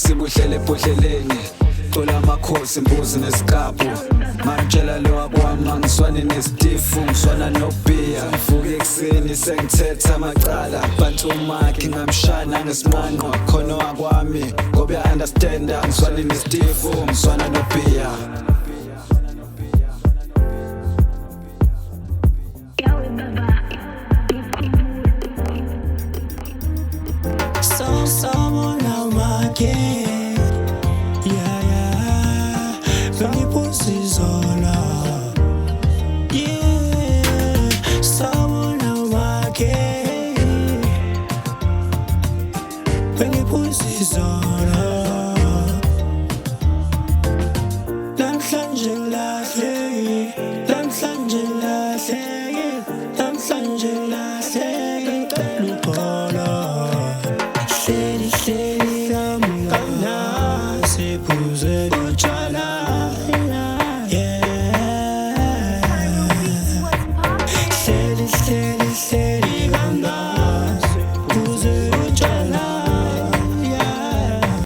sibuhlele ebhodleleni Qola amakhosi imbuzi nesikabhu Mangitshela lo wabwami mangiswane nesitifu Ngiswana nobhiya Ngivuka ekuseni sengithetha amacala Bantu umakhi ngamshana ngesimonqo Khona wakwami ngoba ya-understanda Ngiswane nesitifu ngiswana nobhiya Someone out my game, yeah. When you pussies all up, yeah. Someone out my game. When you pussies all up, namhlanje ngilahlekile, namhlanje ngilahlekile, namhlanje ngilahlekile, ngicela uxolo. Hleli hleli kamngana siphuze